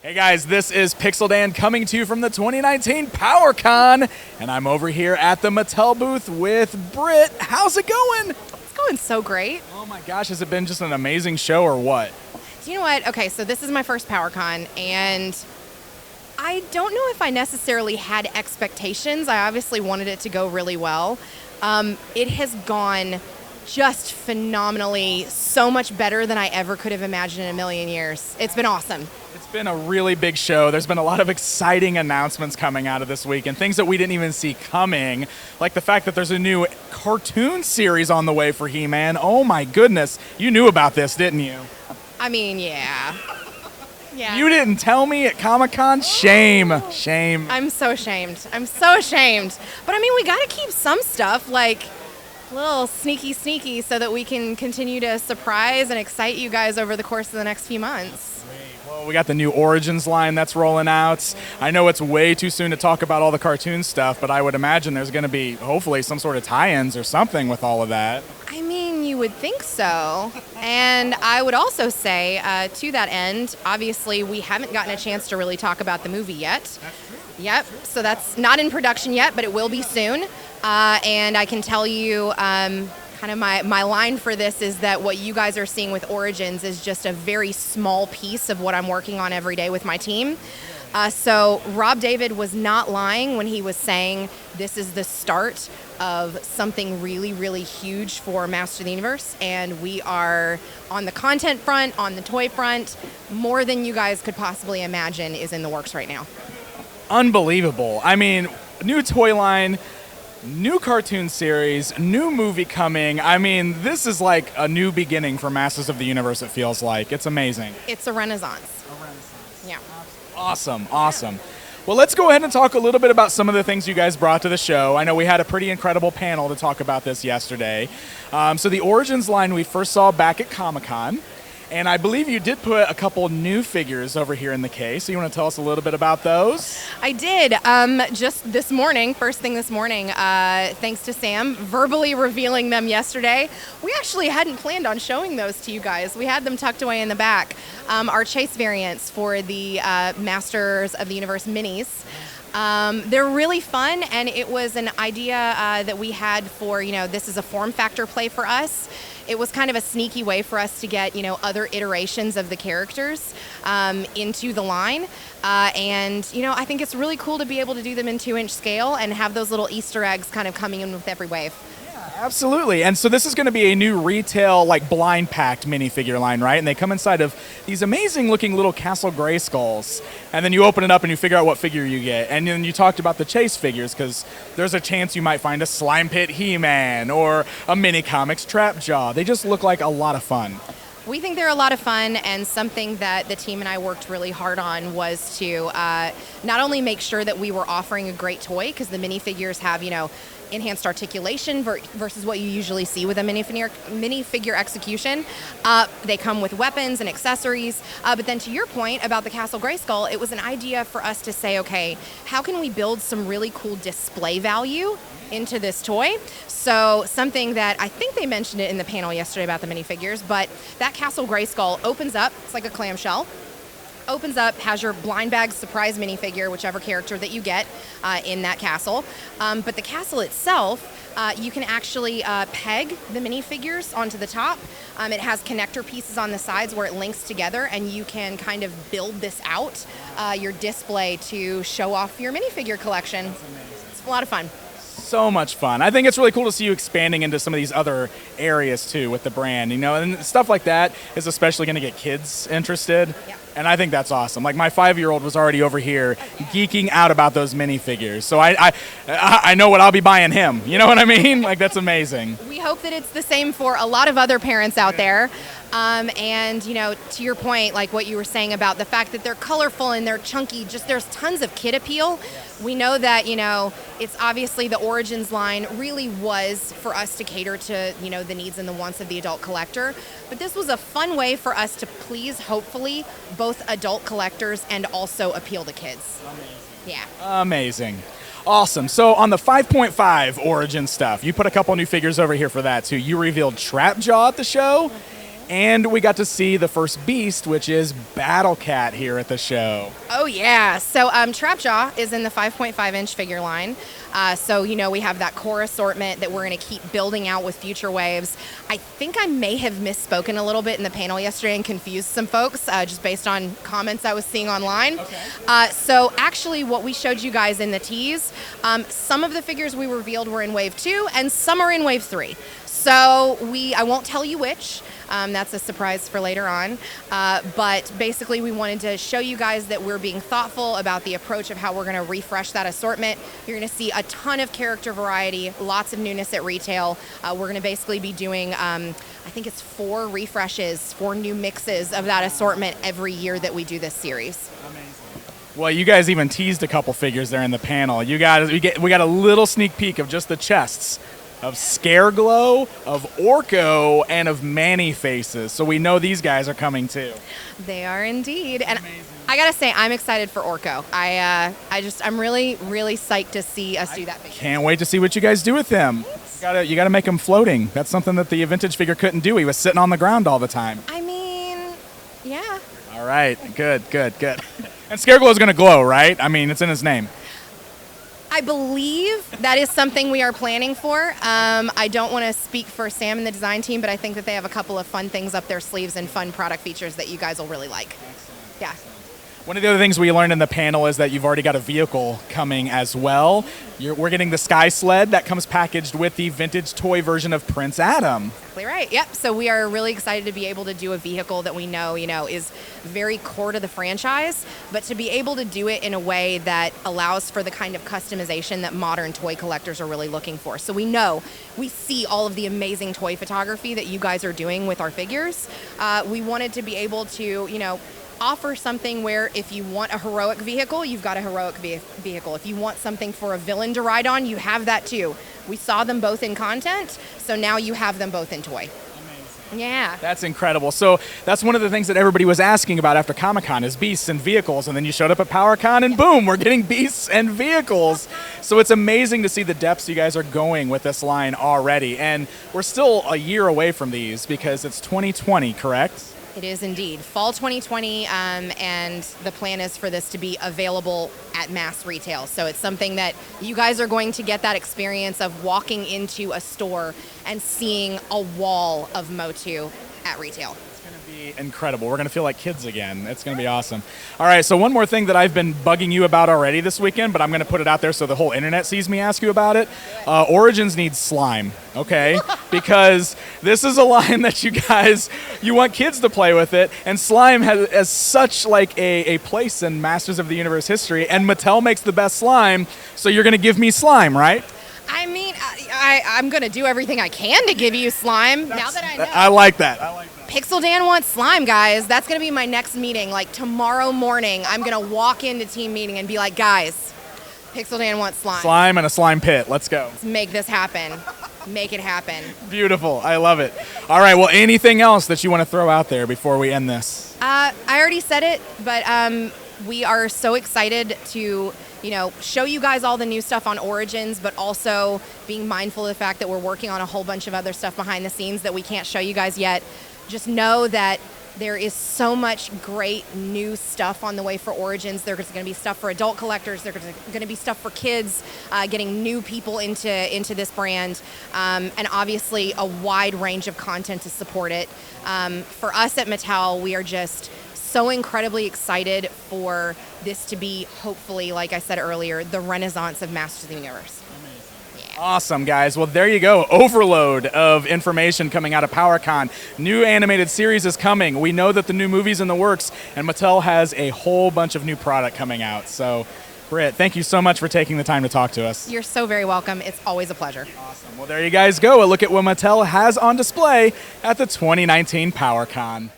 Hey guys, this is Pixel Dan coming to you from the 2019 PowerCon, and I'm over here at the Mattel booth with Britt. How's it going? It's going so great. Oh my gosh, has it been just an amazing show or what? Do you know what? Okay, so this is my first PowerCon, and I don't know if I necessarily had expectations. I obviously wanted it to go really well. It has gone just phenomenally, so much better than I ever could have imagined in a million years. It's been awesome. It's been a really big show. There's been a lot of exciting announcements coming out of this week and things that we didn't even see coming, like the fact that there's a new cartoon series on the way for He-Man. Oh my goodness. You knew about this, didn't you? I mean, yeah. Yeah. You didn't tell me at Comic-Con? Shame. Shame. I'm so ashamed. I'm so ashamed. But I mean, we got to keep some stuff like a little sneaky so that we can continue to surprise and excite you guys over the course of the next few months. Well, we got the new Origins line that's rolling out. I know it's way too soon to talk about all the cartoon stuff, but I would imagine there's going to be hopefully some sort of tie-ins or something with all of that. I mean, you would think so. And I would also say, to that end, obviously we haven't gotten a chance to really talk about the movie yet. That's true. Yep, so that's not in production yet, but it will be soon. And I can tell you, kind of my line for this is that what you guys are seeing with Origins is just a very small piece of what I'm working on every day with my team. So Rob David was not lying when he was saying this is the start of something really, really huge for Master of the Universe, and we are on the content front, on the toy front, more than you guys could possibly imagine is in the works right now. Unbelievable. I mean, new toy line, new cartoon series, new movie coming. I mean, this is like a new beginning for Masters of the Universe, it feels like. It's amazing. It's a renaissance. A renaissance. Yeah. Awesome, awesome. Well, let's go ahead and talk a little bit about some of the things you guys brought to the show. I know we had a pretty incredible panel to talk about this yesterday. So the Origins line we first saw back at Comic-Con. And I believe you did put a couple new figures over here in the case. So you want to tell us a little bit about those? I did. Just this morning, first thing this morning, thanks to Sam, verbally revealing them yesterday. We actually hadn't planned on showing those to you guys. We had them tucked away in the back. Our chase variants for the Masters of the Universe minis. They're really fun, and it was an idea that we had for, this is a form factor play for us. It was kind of a sneaky way for us to get, other iterations of the characters into the line. And I think it's really cool to be able to do them in 2-inch scale and have those little Easter eggs kind of coming in with every wave. Absolutely. And so this is going to be a new retail, like, blind packed minifigure line, right? And they come inside of these amazing looking little Castle Grayskulls. And then you open it up and you figure out what figure you get. And then you talked about the chase figures, because there's a chance you might find a Slime Pit He-Man or a Mini Comics Trapjaw. They just look like a lot of fun. We think they're a lot of fun, and something that the team and I worked really hard on was to not only make sure that we were offering a great toy, because the minifigures have, enhanced articulation versus what you usually see with a minifigure execution. They come with weapons and accessories. But then to your point about the Castle Grayskull, it was an idea for us to say, okay, how can we build some really cool display value into this toy? So something that I think they mentioned it in the panel yesterday about the minifigures, but that Castle Grayskull opens up, it's like a clamshell, opens up, has your blind bag surprise minifigure, whichever character that you get in that castle. But the castle itself, you can actually peg the minifigures onto the top. It has connector pieces on the sides where it links together, and you can kind of build this out, your display, to show off your minifigure collection. It's a lot of fun. So much fun. I think it's really cool to see you expanding into some of these other areas too with the brand, and stuff like that is especially going to get kids interested. Yeah. And I think that's awesome. Like, my 5-year-old was already over here geeking out about those minifigures. So I know what I'll be buying him. You know what I mean? Like, that's amazing. We hope that it's the same for a lot of other parents out there. And, to your point, like what you were saying about the fact that they're colorful and they're chunky, just there's tons of kid appeal. We know that, it's obviously the Origins line really was for us to cater to, the needs and the wants of the adult collector. But this was a fun way for us to please, hopefully, both adult collectors and also appeal to kids. Amazing. Yeah. Amazing. Awesome. So on the 5.5 Origin stuff, you put a couple new figures over here for that too. You revealed Trapjaw at the show. And we got to see the first beast, which is Battle Cat here at the show. Oh, yeah. So Trapjaw is in the 5.5-inch figure line. So, we have that core assortment that we're going to keep building out with future waves. I think I may have misspoken a little bit in the panel yesterday and confused some folks just based on comments I was seeing online. Okay. So actually what we showed you guys in the tease, some of the figures we revealed were in Wave 2 and some are in Wave 3. So I won't tell you which. That's a surprise for later on. But basically, we wanted to show you guys that we're being thoughtful about the approach of how we're going to refresh that assortment. You're going to see a ton of character variety, lots of newness at retail. We're going to basically be doing, I think it's 4 refreshes, 4 new mixes of that assortment every year that we do this series. Amazing. Well, you guys even teased a couple figures there in the panel. We got a little sneak peek of just the chests of Scareglow, of Orko, and of Manny Faces. So we know these guys are coming too. They are indeed. And amazing. I gotta say, I'm excited for Orko. I'm really, really psyched to see us do that figure. Can't wait to see what you guys do with him. You gotta make him floating. That's something that the vintage figure couldn't do. He was sitting on the ground all the time. I mean, yeah. All right, good. And Scareglow's gonna glow, right? I mean, it's in his name. I believe that is something we are planning for. I don't want to speak for Sam and the design team, but I think that they have a couple of fun things up their sleeves and fun product features that you guys will really like. Excellent. Yeah. One of the other things we learned in the panel is that you've already got a vehicle coming as well. We're getting the Sky Sled that comes packaged with the vintage toy version of Prince Adam. Exactly right. Yep. So we are really excited to be able to do a vehicle that we know, is very core to the franchise, but to be able to do it in a way that allows for the kind of customization that modern toy collectors are really looking for. So we see all of the amazing toy photography that you guys are doing with our figures. We wanted to be able to, offer something where if you want a heroic vehicle, you've got a heroic vehicle. If you want something for a villain to ride on, you have that too. We saw them both in content, so now you have them both in toy. Amazing. Yeah. That's incredible. So that's one of the things that everybody was asking about after Comic-Con is beasts and vehicles, and then you showed up at PowerCon and boom, we're getting beasts and vehicles. So it's amazing to see the depths you guys are going with this line already, and we're still a year away from these because it's 2020, correct? It is indeed. Fall 2020, and the plan is for this to be available at mass retail. So it's something that you guys are going to get that experience of walking into a store and seeing a wall of MOTU at retail. Incredible. We're going to feel like kids again. It's going to be awesome. All right, so one more thing that I've been bugging you about already this weekend, but I'm going to put it out there so the whole internet sees me ask you about it. Origins needs slime, okay? Because this is a line that you want kids to play with it, and slime has such like a place in Masters of the Universe history, and Mattel makes the best slime, so you're going to give me slime, right? I mean, I'm going to do everything I can to give you slime, now that I know. I like that. Pixel Dan wants slime, guys. That's going to be my next meeting. Like tomorrow morning, I'm going to walk into team meeting and be like, guys, Pixel Dan wants slime. Slime and a slime pit. Let's go. Let's make this happen. Make it happen. Beautiful. I love it. All right. Well, anything else that you want to throw out there before we end this? I already said it, but we are so excited to show you guys all the new stuff on Origins, but also being mindful of the fact that we're working on a whole bunch of other stuff behind the scenes that we can't show you guys yet. Just know that there is so much great new stuff on the way for Origins. There's going to be stuff for adult collectors. There's going to be stuff for kids, getting new people into this brand, and obviously a wide range of content to support it. For us at Mattel, we are just so incredibly excited for this to be, hopefully, like I said earlier, the renaissance of Masters of the Universe. Awesome, guys. Well, there you go. Overload of information coming out of PowerCon. New animated series is coming. We know that the new movie's in the works, and Mattel has a whole bunch of new product coming out. So, Britt, thank you so much for taking the time to talk to us. You're so very welcome. It's always a pleasure. Awesome. Well, there you guys go. A look at what Mattel has on display at the 2019 PowerCon.